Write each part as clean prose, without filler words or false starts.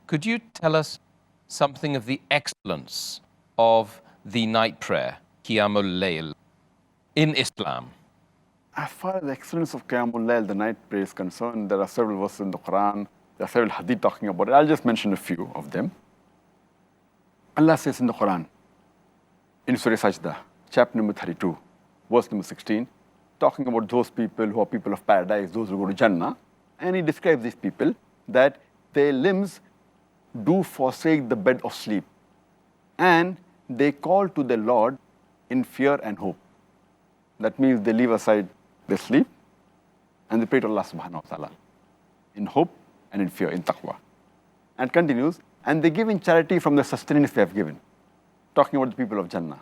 Could you tell us something of the excellence of the night prayer, Qiyaam-Ul-Layl, in Islam? As far as the excellence of Qiyaam-Ul-Layl, the night prayer, is concerned, there are several verses in the Quran, there are several hadith talking about it. I'll just mention a few of them. Allah says in the Quran, in Surah Sajda, chapter number 32, verse number 16, talking about those people who are people of paradise, those who go to Jannah, and he describes these people that their limbs do forsake the bed of sleep, and they call to their Lord in fear and hope. That means they leave aside their sleep and they pray to Allah subhanahu wa ta'ala in hope and in fear, in taqwa. And continues, and they give in charity from the sustenance they have given. Talking about the people of Jannah.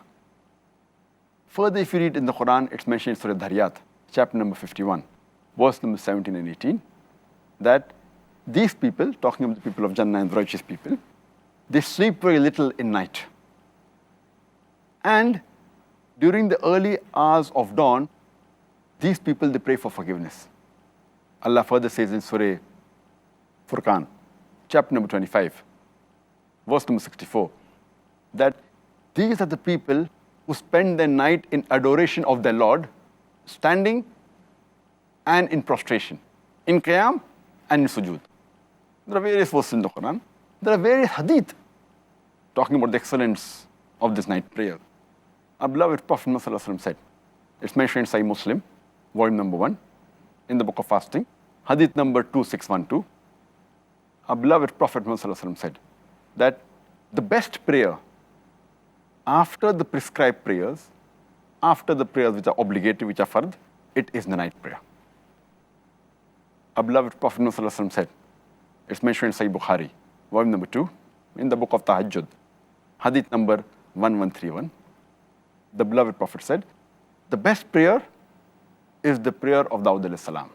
Further, if you read in the Quran, it's mentioned in Surah Dhariyat, chapter number 51, verse number 17 and 18, that these people, talking about the people of Jannah and the righteous people, they sleep very little in night. And during the early hours of dawn, these people, they pray for forgiveness. Allah further says in Surah Furqan, chapter number 25, verse number 64, that these are the people who spend their night in adoration of their Lord, standing and in prostration, in qiyam and in sujood. There are various verses in the Quran. There are various hadith talking about the excellence of this night prayer. Our beloved Prophet Muhammad said, it's mentioned in Sahih Muslim, volume number 1, in the book of fasting, hadith number 2612. Our beloved Prophet Muhammad said that the best prayer after the prescribed prayers, after the prayers which are obligatory, which are fard, it is the night prayer. Our beloved Prophet Muhammad said, it's mentioned in Sahih Bukhari, volume number 2, in the book of Tahajjud, hadith number 1131. The beloved Prophet said, the best prayer is the prayer of Dawud alayhi salam.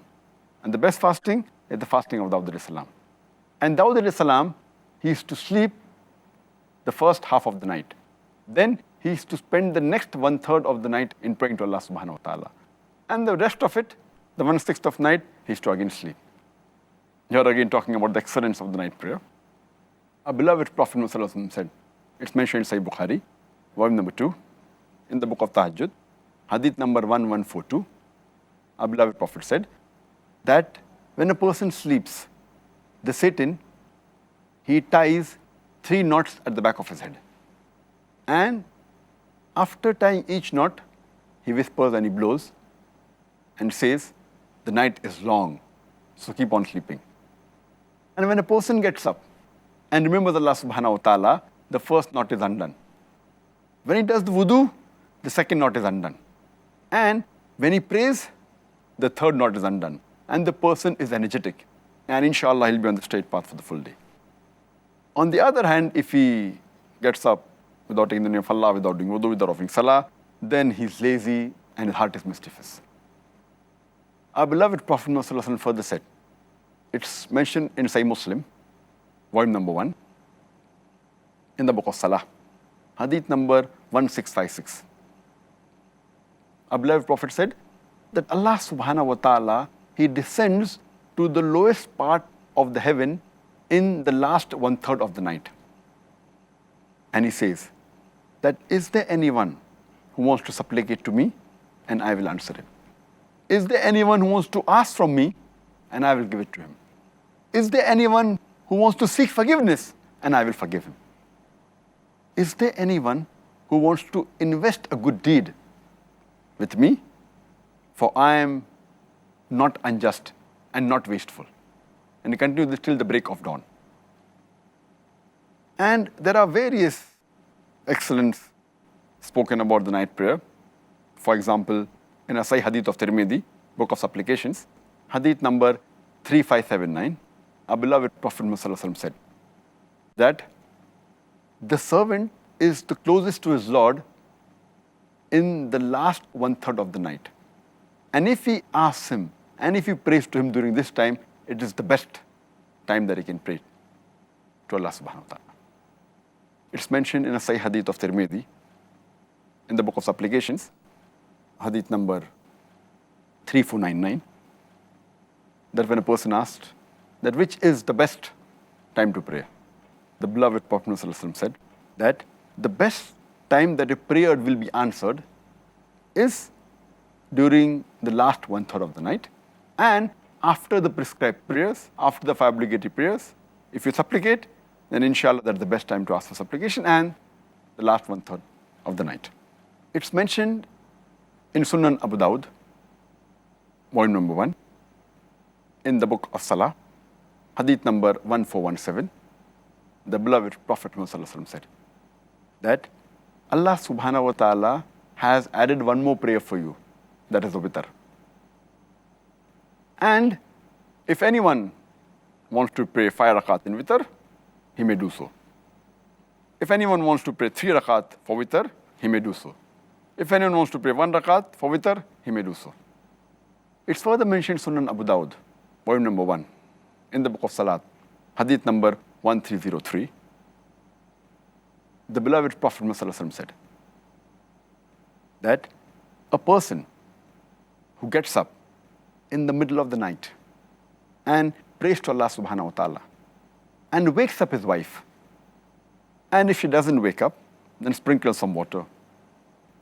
And the best fasting is the fasting of Dawud alayhi salam. And Dawud alayhi salam, he used to sleep the first half of the night. Then he used to spend the next 1/3 of the night in praying to Allah subhanahu wa ta'ala. And the rest of it, the 1/6 of night, he used to again sleep. Here again talking about the excellence of the night prayer. Our beloved Prophet Muhammad said, it's mentioned in Sahih Bukhari, volume number 2, in the book of Tahajjud, hadith number 1142. Our beloved Prophet said that when a person sleeps, the Satan, he ties 3 knots at the back of his head. And after tying each knot, he whispers and he blows and says, the night is long, so keep on sleeping. And when a person gets up and remembers Allah subhanahu wa ta'ala, the first knot is undone. When he does the wudu, the second knot is undone. And when he prays, the third knot is undone. And the person is energetic. And inshallah, he'll be on the straight path for the full day. On the other hand, if he gets up without taking the name of Allah, without doing wudu, without offering salah, then he's lazy and his heart is mischievous. Our beloved Prophet Muhammad further said, it's mentioned in Sahih Muslim, volume number 1, in the book of Salah, hadith number 1656. Our beloved Prophet said that Allah subhanahu wa ta'ala, he descends to the lowest part of the heaven in the last 1/3 of the night. And he says that, is there anyone who wants to supplicate to me? And I will answer him. Is there anyone who wants to ask from me? And I will give it to him. Is there anyone who wants to seek forgiveness? And I will forgive him. Is there anyone who wants to invest a good deed with me? For I am not unjust and not wasteful. And he continues this till the break of dawn. And there are various excellence spoken about the night prayer. For example, in a Sahih Hadith of Tirmidhi, book of supplications, hadith number 3579, our beloved Prophet Muhammad said that the servant is the closest to his Lord in the last 1/3 of the night. And if he asks him, and if he prays to him during this time, it is the best time that he can pray to Allah subhanahu wa ta'ala. It's mentioned in a Sahih Hadith of Tirmidhi, in the book of supplications, hadith number 3499, that when a person asked that which is the best time to pray, the beloved Prophet ﷺ said that the best time that a prayer will be answered is during the last 1/3 of the night and after the prescribed prayers, after the 5 obligatory prayers. If you supplicate, then inshallah that's the best time to ask for supplication, and the last 1/3 of the night. It's mentioned in Sunan Abu Dawud, volume number 1, in the book of Salah, Hadith number 1417. The beloved Prophet Muhammad said that Allah subhanahu wa ta'ala has added one more prayer for you, that is the witr. And if anyone wants to pray 5 rakat in witr, he may do so. If anyone wants to pray 3 rakat for witr, he may do so. If anyone wants to pray 1 rakat for witr, he may do so. It's further mentioned Sunan Abu Dawud, volume number 1, in the book of Salat, Hadith number 1303. The beloved Prophet Muhammad said that a person who gets up in the middle of the night and prays to Allah subhanahu wa ta'ala and wakes up his wife, and if she doesn't wake up, then sprinkle some water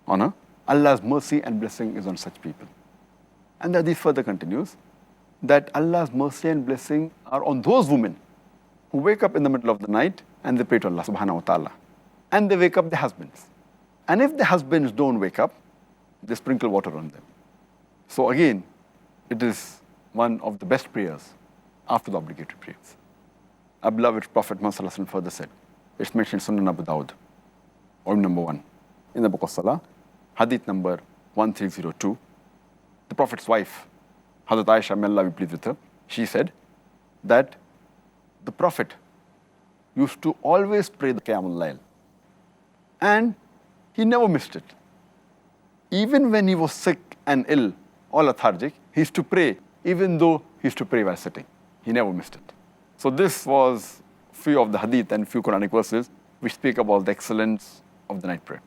on her, Allah's mercy and blessing is on such people. And the hadith further continues that Allah's mercy and blessing are on those women who wake up in the middle of the night and they pray to Allah subhanahu wa ta'ala. And they wake up their husbands. And if the husbands don't wake up, they sprinkle water on them. So again, it is one of the best prayers after the obligatory prayers. Our beloved Prophet Muhammad further said, it's mentioned in Sunan Abu Dawud, volume number 1, in the book of Salah, Hadith number 1302. The Prophet's wife, Hazrat Aisha, may Allah be pleased with her, she said that the Prophet used to always pray the Qiyaam-Ul-Layl. And he never missed it. Even when he was sick and ill or lethargic, he used to pray, even though he used to pray while sitting. He never missed it. So this was few of the hadith and few Quranic verses which speak about the excellence of the night prayer.